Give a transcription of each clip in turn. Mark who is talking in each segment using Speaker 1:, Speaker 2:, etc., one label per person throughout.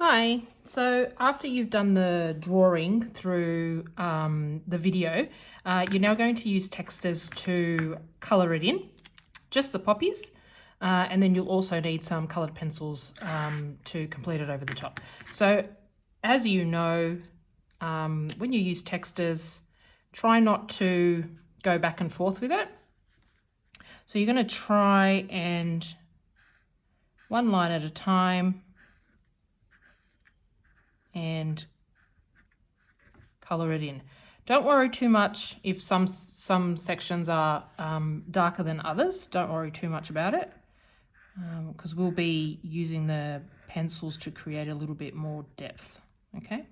Speaker 1: Hi, so after you've done the drawing through the video, you're now going to use textures to colour it in, just the poppies, and then you'll also need some coloured pencils to complete it over the top. So as you know, when you use textures, try not to go back and forth with it. So you're going to try and one line at a time and colour it in. Don't worry too much if some sections are darker than others. Don't worry too much about it because we'll be using the pencils to create a little bit more depth, okay?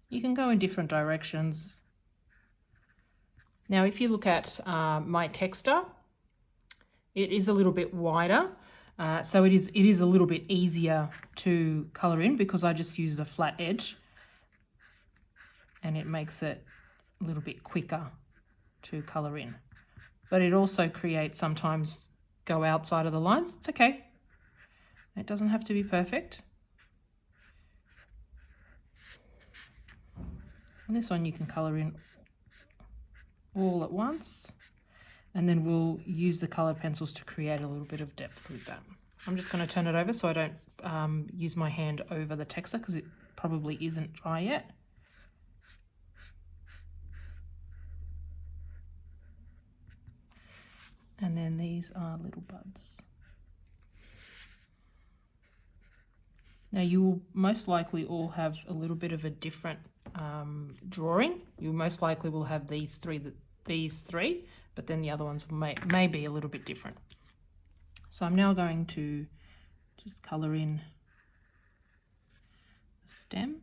Speaker 1: You can go in different directions. Now, if you look at my texture, it is a little bit wider, so it is a little bit easier to colour in because I just use the flat edge and it makes it a little bit quicker to colour in. But it also creates sometimes go outside of the lines. It's okay. It doesn't have to be perfect. And this one you can colour in all at once, and then we'll use the coloured pencils to create a little bit of depth with that. I'm just going to turn it over so I don't use my hand over the texture because it probably isn't dry yet. And then these are little buds. Now you will most likely all have a little bit of a different drawing. You most likely will have these three, but then the other ones may be a little bit different. So I'm now going to just colour in the stem.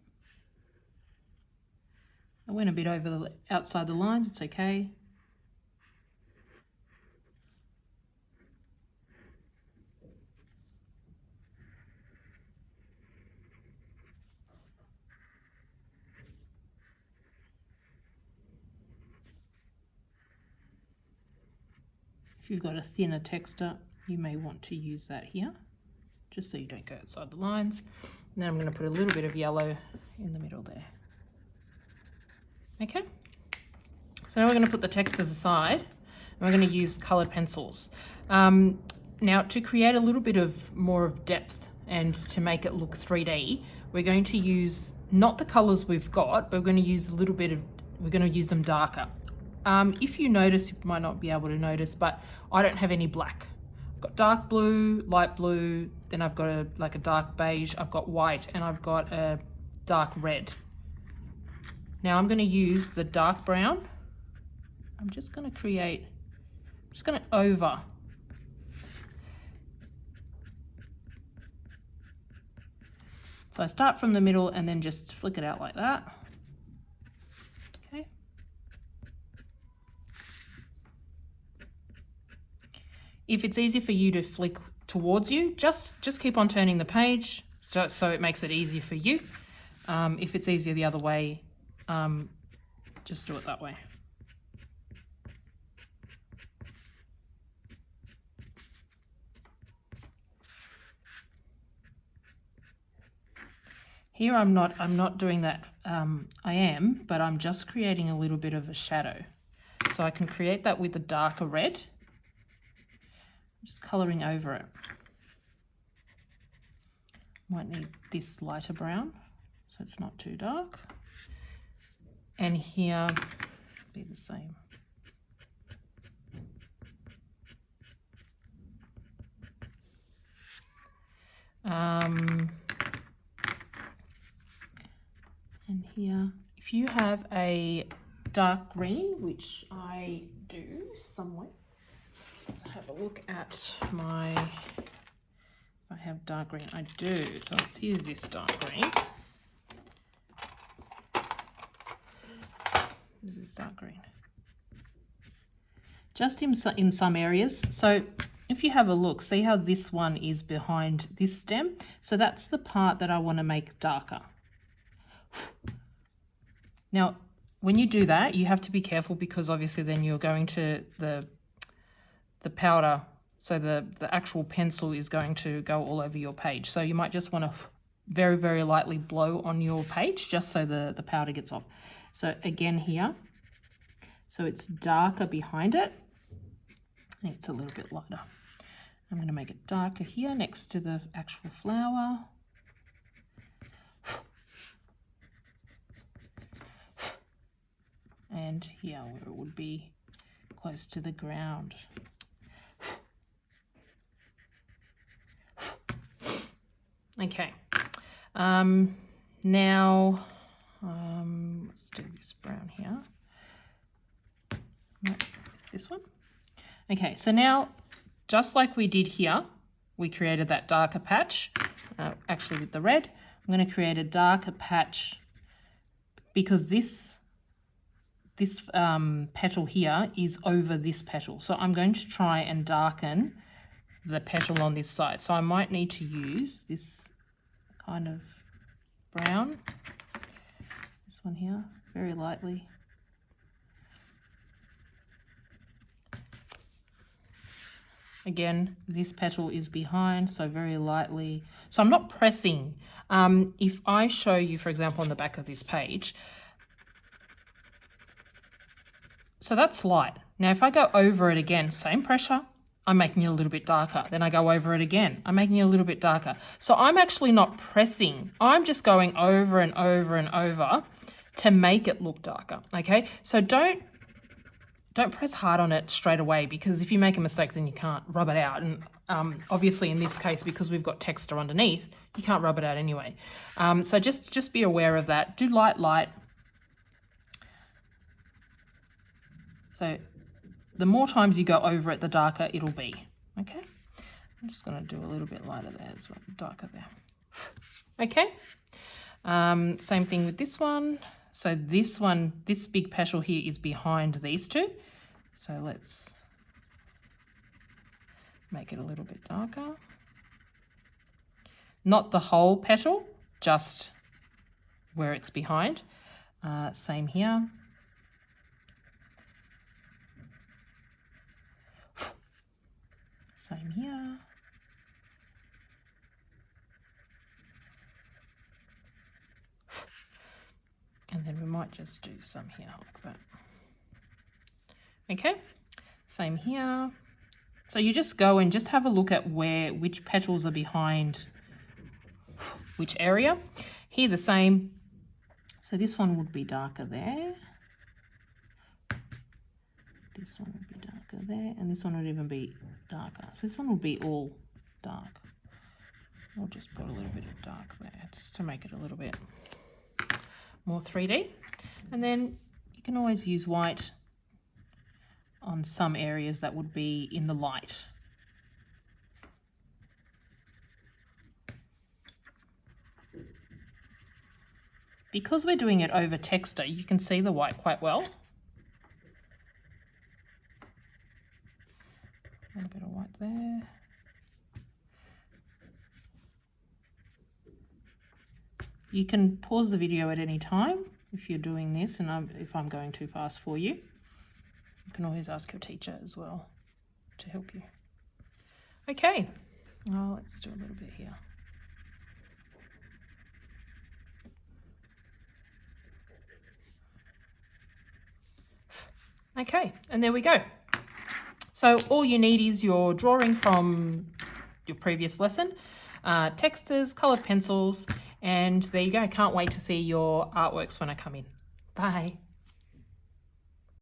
Speaker 1: I went a bit over outside the lines, it's okay. If you've got a thinner texture, you may want to use that here, just so you don't go outside the lines. And then I'm going to put a little bit of yellow in the middle there. Okay, so now we're going to put the textures aside, and we're going to use coloured pencils. Now, to create a little bit of more of depth and to make it look 3D, we're going to use not the colours we've got, but we're going to use we're going to use them darker. If you notice, you might not be able to notice, but I don't have any black. I've got dark blue, light blue, then I've got like a dark beige, I've got white, and I've got a dark red. Now I'm going to use the dark brown. I'm just going to over. So I start from the middle and then just flick it out like that. Okay. If it's easy for you to flick towards you, just keep on turning the page so it makes it easier for you. If it's easier the other way, just do it that way. Here I'm not doing that. I am, but I'm just creating a little bit of a shadow. So I can create that with a darker red. Just colouring over it. Might need this lighter brown so it's not too dark. And here, be the same. And here, if you have a dark green, which I do somewhere, let's have a look at my, if I have dark green, I do. So let's use this dark green. This is dark green. Just in some areas. So if you have a look, see how this one is behind this stem? So that's the part that I want to make darker. Now, when you do that, you have to be careful because obviously then you're going to the powder, so the actual pencil is going to go all over your page. So you might just want to very, very lightly blow on your page just so the powder gets off. So again here, so it's darker behind it. It's a little bit lighter. I'm going to make it darker here next to the actual flower. And here where it would be close to the ground. Okay, now let's do this brown here. No, this one. Okay, so now just like we did here, we created that darker patch, actually with the red. I'm going to create a darker patch because this petal here is over this petal. So I'm going to try and darken the petal on this side. So I might need to use this kind of brown, this one here, very lightly. Again, this petal is behind, so very lightly. So I'm not pressing. If I show you, for example, on the back of this page, so that's light. Now, if I go over it again, same pressure, I'm making it a little bit darker. Then I go over it again, I'm making it a little bit darker. So I'm actually not pressing. I'm just going over and over and over to make it look darker, okay? So don't press hard on it straight away, because if you make a mistake, then you can't rub it out. And obviously in this case, because we've got texture underneath, you can't rub it out anyway. So just be aware of that. Do light. So the more times you go over it, the darker it'll be, okay? I'm just gonna do a little bit lighter there as well, darker there. Okay, same thing with this one. So this one, this big petal here is behind these two. So let's make it a little bit darker. Not the whole petal, just where it's behind. Same here. Same here. And then we might just do some here like that. Okay, same here. So you just go and just have a look at which petals are behind which area. Here the same. So this one would be darker there. This one would be darker there, and this one would even be darker. So this one will be all dark. I'll just put a little bit of dark there just to make it a little bit more 3D. And then you can always use white on some areas that would be in the light. Because we're doing it over texture, you can see the white quite well. A little bit of white there. You can pause the video at any time if you're doing this, and if I'm going too fast for you. You can always ask your teacher as well to help you. Okay, well, let's do a little bit here. Okay, and there we go. So all you need is your drawing from your previous lesson, textures, coloured pencils, and there you go. Can't wait to see your artworks when I come in. Bye.